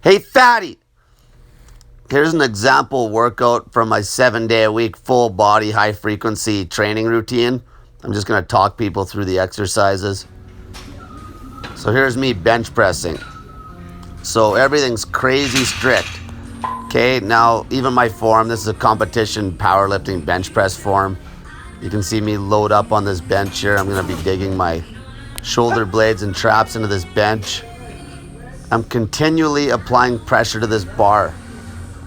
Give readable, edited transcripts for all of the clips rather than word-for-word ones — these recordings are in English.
Hey, fatty! Here's an example workout from my 7-day-a-week full body high frequency training routine. I'm just going to talk people through the exercises. So here's me bench pressing. So everything's crazy strict. Okay, now even my form, this is a competition powerlifting bench press form. You can see me load up on this bench here. I'm going to be digging my shoulder blades and traps into this bench. I'm continually applying pressure to this bar.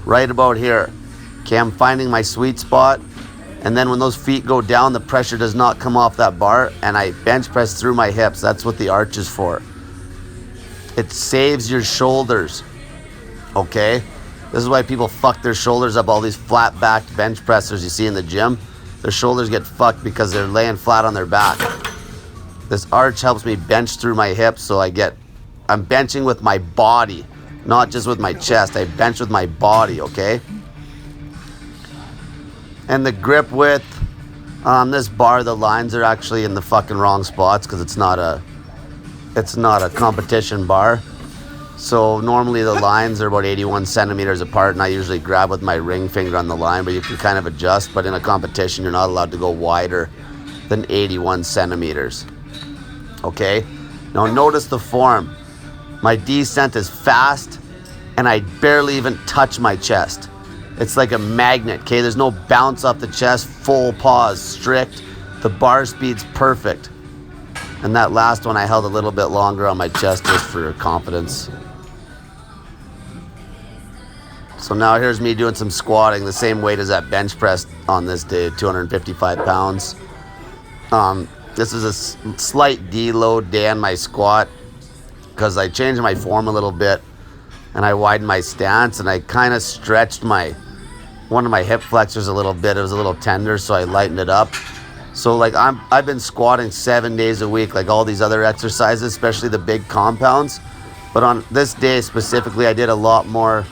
Right about here. Okay, I'm finding my sweet spot. And then when those feet go down, the pressure does not come off that bar. And I bench press through my hips. That's what the arch is for. It saves your shoulders. Okay? This is why people fuck their shoulders up. All these flat-backed bench pressers you see in the gym. Their shoulders get fucked because they're laying flat on their back. This arch helps me bench through my hips, so I'm benching with my body, not just with my chest. I bench with my body, okay? And the grip width on this bar, the lines are actually in the fucking wrong spots because it's not a competition bar. So normally the lines are about 81 centimeters apart, and I usually grab with my ring finger on the line, but you can kind of adjust. But in a competition, you're not allowed to go wider than 81 centimeters. Okay? Now notice the form. My descent is fast, and I barely even touch my chest. It's like a magnet, okay? There's no bounce off the chest, full pause, strict. The bar speed's perfect. And that last one I held a little bit longer on my chest just for confidence. So now here's me doing some squatting, the same weight as that bench press on this day, 255 pounds. This is a slight deload day on my squat because I changed my form a little bit and I widened my stance and I kind of stretched one of my hip flexors a little bit. It was a little tender, so I lightened it up. So like I've been squatting 7 days a week, like all these other exercises, especially the big compounds. But on this day specifically, I did a lot more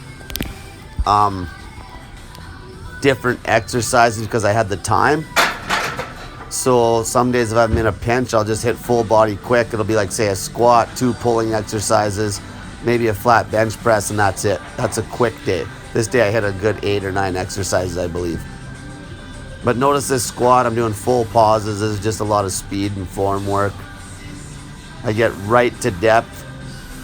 different exercises because I had the time. So some days if I'm in a pinch, I'll just hit full body quick. It'll be like, say, a squat, 2 pulling exercises, maybe a flat bench press, and that's it. That's a quick day. This day I hit a good 8 or 9 exercises, I believe. But notice this squat, I'm doing full pauses. This is just a lot of speed and form work. I get right to depth.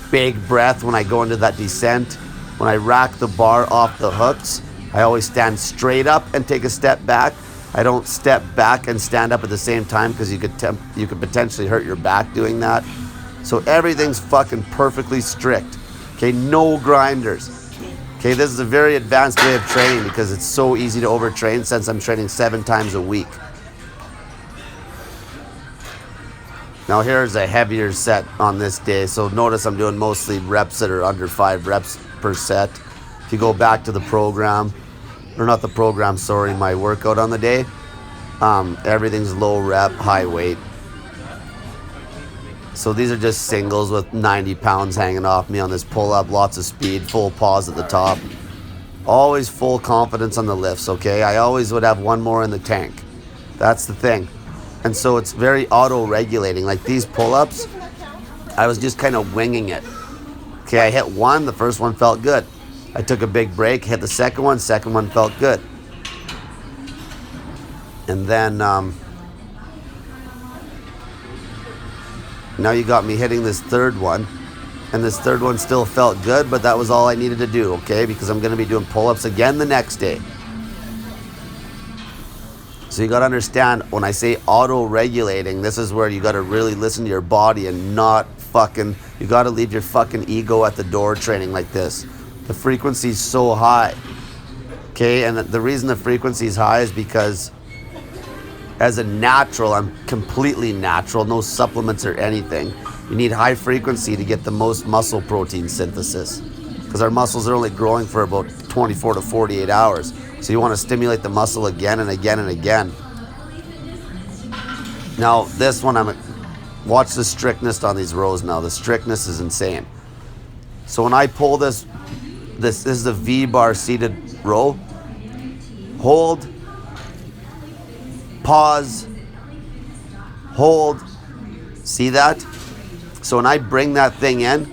Big breath when I go into that descent. When I rack the bar off the hooks, I always stand straight up and take a step back. I don't step back and stand up at the same time because you could potentially hurt your back doing that. So everything's fucking perfectly strict. Okay, no grinders. Okay, this is a very advanced way of training because it's so easy to overtrain since I'm training 7 times a week. Now here's a heavier set on this day. So notice I'm doing mostly reps that are under 5 reps per set. If you go back to the program, or not the program, sorry, my workout on the day, everything's low rep, high weight. So these are just singles with 90 pounds hanging off me on this pull-up, lots of speed, full pause at the top. Always full confidence on the lifts, okay? I always would have one more in the tank. That's the thing. And so it's very auto-regulating. Like these pull-ups, I was just kind of winging it. Okay, I hit one, the first one felt good. I took a big break, hit the second one felt good. And then now you got me hitting this third one, and this third one still felt good, but that was all I needed to do, okay? Because I'm gonna be doing pull-ups again the next day. So you gotta understand, when I say auto-regulating, this is where you gotta really listen to your body and not fucking, you gotta leave your fucking ego at the door training like this. The frequency is so high, okay? And the reason the frequency is high is because as a natural, I'm completely natural, no supplements or anything. You need high frequency to get the most muscle protein synthesis because our muscles are only growing for about 24 to 48 hours. So you want to stimulate the muscle again and again and again. Now this one, watch the strictness on these rows now. The strictness is insane. So when I pull this is the V-bar seated row. Hold, pause, hold. See that? So when I bring that thing in,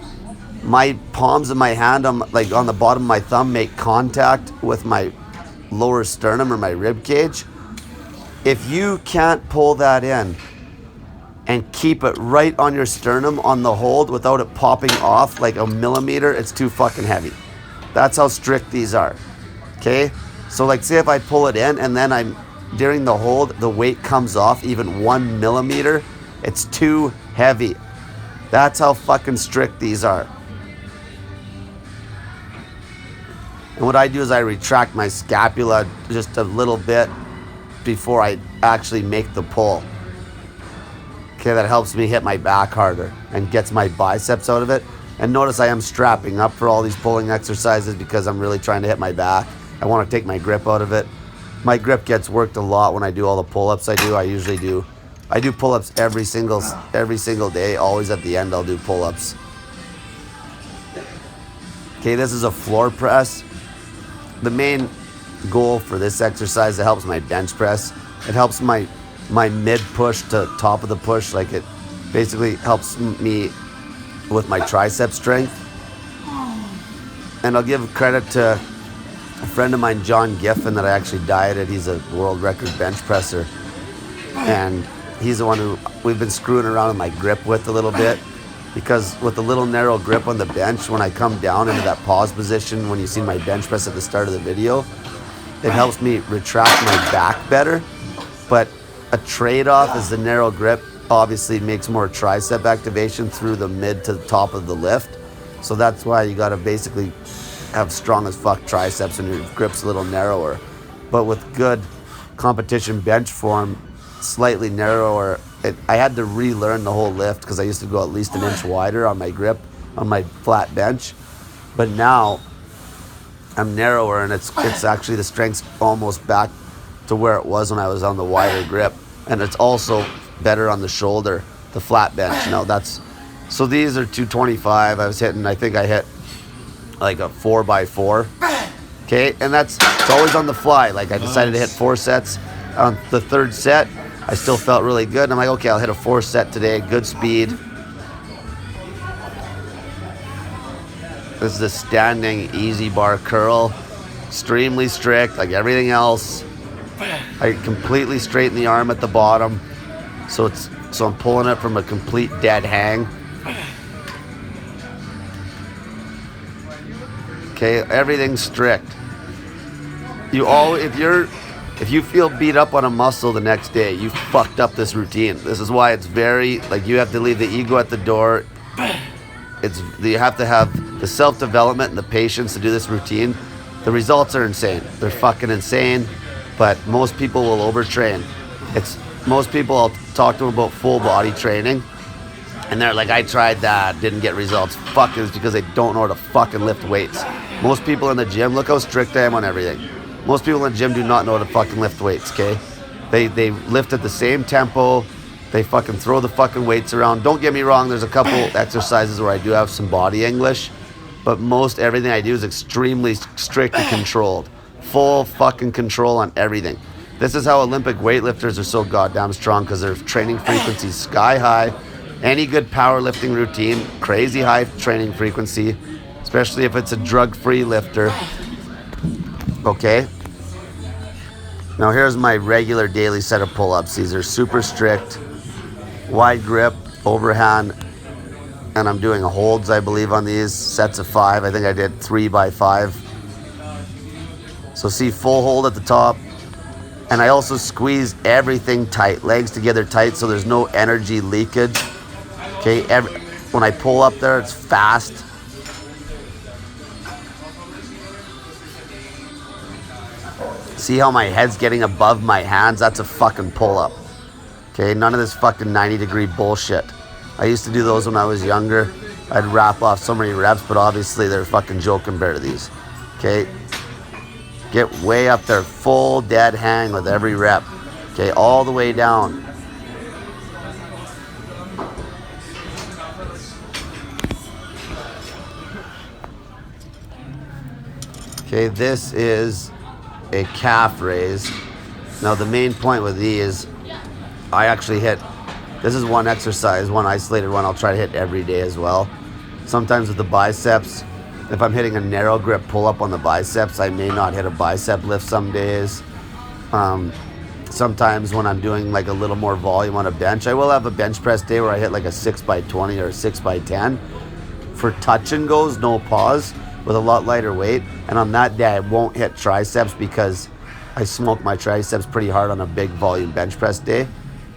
my palms of my hand on the bottom of my thumb make contact with my lower sternum or my rib cage. If you can't pull that in and keep it right on your sternum on the hold without it popping off like a millimeter, it's too fucking heavy. That's how strict these are. Okay? So like say if I pull it in and then during the hold, the weight comes off even 1 millimeter, it's too heavy. That's how fucking strict these are. And what I do is I retract my scapula just a little bit before I actually make the pull. Okay, that helps me hit my back harder and gets my biceps out of it. And notice I am strapping up for all these pulling exercises because I'm really trying to hit my back. I want to take my grip out of it. My grip gets worked a lot when I do all the pull-ups I do. I do pull-ups every single day. Always at the end I'll do pull-ups. Okay, this is a floor press. The main goal for this exercise, it helps my bench press. It helps my mid push to top of the push. Like it basically helps me with my tricep strength. And I'll give credit to a friend of mine, John Giffen, that I actually dieted. He's a world record bench presser. And he's the one who we've been screwing around with my grip with a little bit. Because with the little narrow grip on the bench, when I come down into that pause position, when you see my bench press at the start of the video, it helps me retract my back better. But a trade-off is the narrow grip obviously makes more tricep activation through the mid to the top of the lift. So that's why you gotta basically have strong as fuck triceps and your grip's a little narrower. But with good competition bench form, slightly narrower, I had to relearn the whole lift because I used to go at least an inch wider on my grip on my flat bench. But now I'm narrower and it's actually the strength's almost back to where it was when I was on the wider grip. And it's also better on the shoulder, the flat bench. So these are 225. I think I hit like a 4x4. Okay, and it's always on the fly. Like I decided to hit 4 sets. On the third set, I still felt really good. And I'm like, okay, I'll hit a 4 set today, good speed. This is the standing easy bar curl. Extremely strict, like everything else. I completely straighten the arm at the bottom. So I'm pulling it from a complete dead hang. Okay, everything's strict. If you feel beat up on a muscle the next day, you fucked up this routine. This is why it's very, like, you have to leave the ego at the door. You have to have the self-development and the patience to do this routine. The results are insane. They're fucking insane, but most people will overtrain. Most people, I'll talk to them about full body training, and they're like, I tried that, didn't get results. Fuck, it's because they don't know how to fucking lift weights. Most people in the gym, look how strict I am on everything. Most people in the gym do not know how to fucking lift weights, okay? They lift at the same tempo. They fucking throw the fucking weights around. Don't get me wrong, there's a couple exercises where I do have some body English, but everything I do is extremely strict and controlled. Full fucking control on everything. This is how Olympic weightlifters are so goddamn strong, because their training frequency is sky high. Any good powerlifting routine, crazy high training frequency, especially if it's a drug-free lifter. Okay. Now here's my regular daily set of pull-ups. These are super strict, wide grip, overhand, and I'm doing holds, I believe, on these sets of 5. I think I did 3x5. So see, full hold at the top. And I also squeeze everything tight, legs together tight, so there's no energy leakage. Okay, when I pull up there, it's fast. See how my head's getting above my hands? That's a fucking pull-up. Okay, none of this fucking 90-degree bullshit. I used to do those when I was younger. I'd wrap off so many reps, but obviously they're fucking joke compared to these. Okay, get way up there, full dead hang with every rep. Okay, all the way down. Okay, this is a calf raise. Now the main point with these, I actually hit, this is one exercise, one isolated one I'll try to hit every day as well. Sometimes with the biceps, if I'm hitting a narrow grip pull-up on the biceps, I may not hit a bicep lift some days. Sometimes when I'm doing like a little more volume on a bench, I will have a bench press day where I hit like a 6x20 or a 6x10. For touch and goes, no pause, with a lot lighter weight. And on that day, I won't hit triceps because I smoke my triceps pretty hard on a big volume bench press day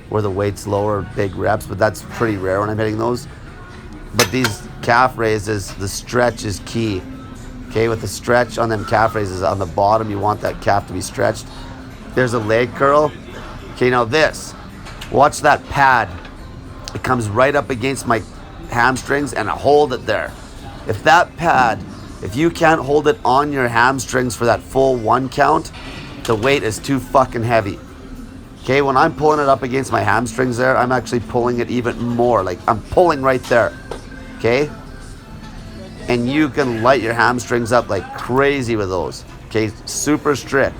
where the weight's lower, big reps, but that's pretty rare when I'm hitting those. But these calf raises, the stretch is key. Okay, with the stretch on them calf raises, on the bottom, you want that calf to be stretched. There's a leg curl. Okay, now this. Watch that pad. It comes right up against my hamstrings and I hold it there. If that pad, if you can't hold it on your hamstrings for that full 1 count, the weight is too fucking heavy. Okay, when I'm pulling it up against my hamstrings there, I'm actually pulling it even more. Like I'm pulling right there. Okay? And you can light your hamstrings up like crazy with those. Okay, super strict.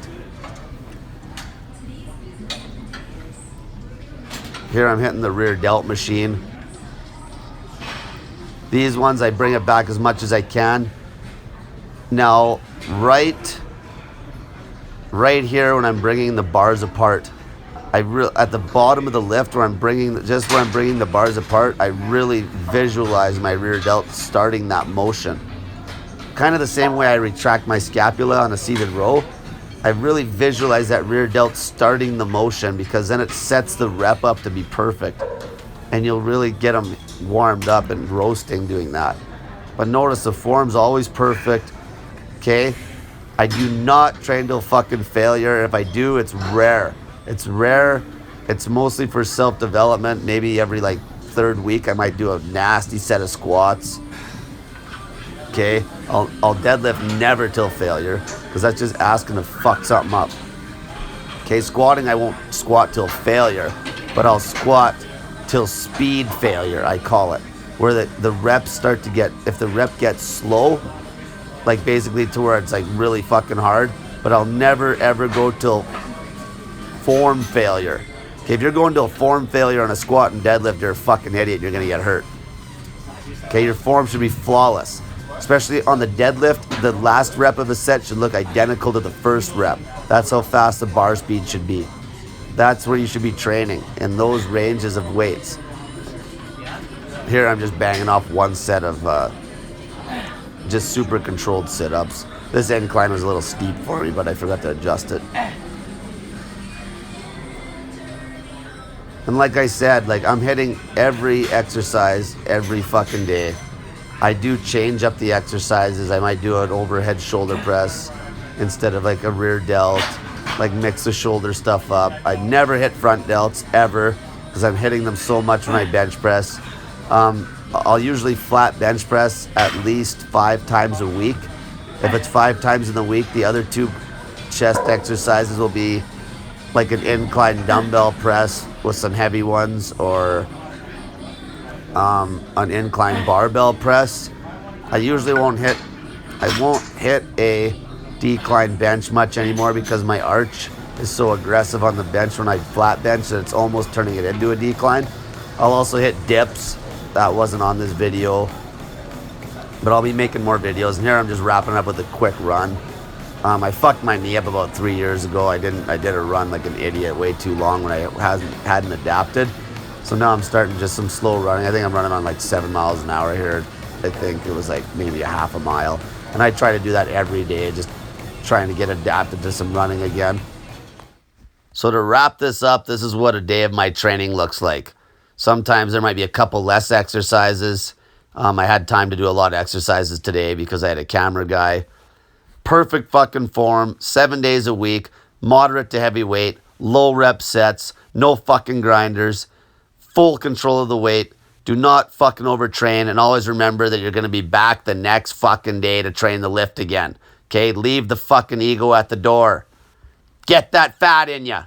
Here I'm hitting the rear delt machine. These ones I bring it back as much as I can. Now, right here when I'm bringing the bars apart, at the bottom of the lift where I'm bringing the bars apart, I really visualize my rear delt starting that motion. Kind of the same way I retract my scapula on a seated row. I really visualize that rear delt starting the motion because then it sets the rep up to be perfect. And you'll really get them warmed up and roasting doing that. But notice the form's always perfect, okay? I do not train till fucking failure. If I do, it's rare. It's rare. It's mostly for self-development. Maybe every like 3rd week I might do a nasty set of squats. Okay, I'll deadlift never till failure because that's just asking to fuck something up. Okay, squatting I won't squat till failure, but I'll squat till speed failure, I call it. Where the reps start to get, if the rep gets slow, like basically to where it's like really fucking hard, but I'll never ever go till form failure. Okay, if you're going to a form failure on a squat and deadlift, you're a fucking idiot, you're gonna get hurt. Okay, your form should be flawless. Especially on the deadlift, the last rep of a set should look identical to the first rep. That's how fast the bar speed should be. That's where you should be training, in those ranges of weights. Here I'm just banging off 1 set of just super controlled sit-ups. This incline was a little steep for me, but I forgot to adjust it. And like I said, like I'm hitting every exercise every fucking day. I do change up the exercises. I might do an overhead shoulder press instead of like a rear delt, like mix the shoulder stuff up. I never hit front delts ever because I'm hitting them so much when I bench press. I'll usually flat bench press at least 5 times a week. If it's 5 times in the week, the other 2 chest exercises will be like an incline dumbbell press with some heavy ones, or an incline barbell press. I usually won't hit a decline bench much anymore because my arch is so aggressive on the bench when I flat bench that it's almost turning it into a decline. I'll also hit dips. That wasn't on this video, but I'll be making more videos. And here I'm just wrapping up with a quick run. I fucked my knee up about 3 years ago. I did a run like an idiot way too long when I hadn't adapted. So now I'm starting just some slow running. I think I'm running on like 7 miles an hour here. I think it was like maybe a half a mile. And I try to do that every day, just trying to get adapted to some running again. So to wrap this up, this is what a day of my training looks like. Sometimes there might be a couple less exercises. I had time to do a lot of exercises today because I had a camera guy. Perfect fucking form, 7 days a week, moderate to heavy weight, low rep sets, no fucking grinders. Full control of the weight. Do not fucking overtrain, and always remember that you're going to be back the next fucking day to train the lift again. Okay? Leave the fucking ego at the door. Get that fat in ya.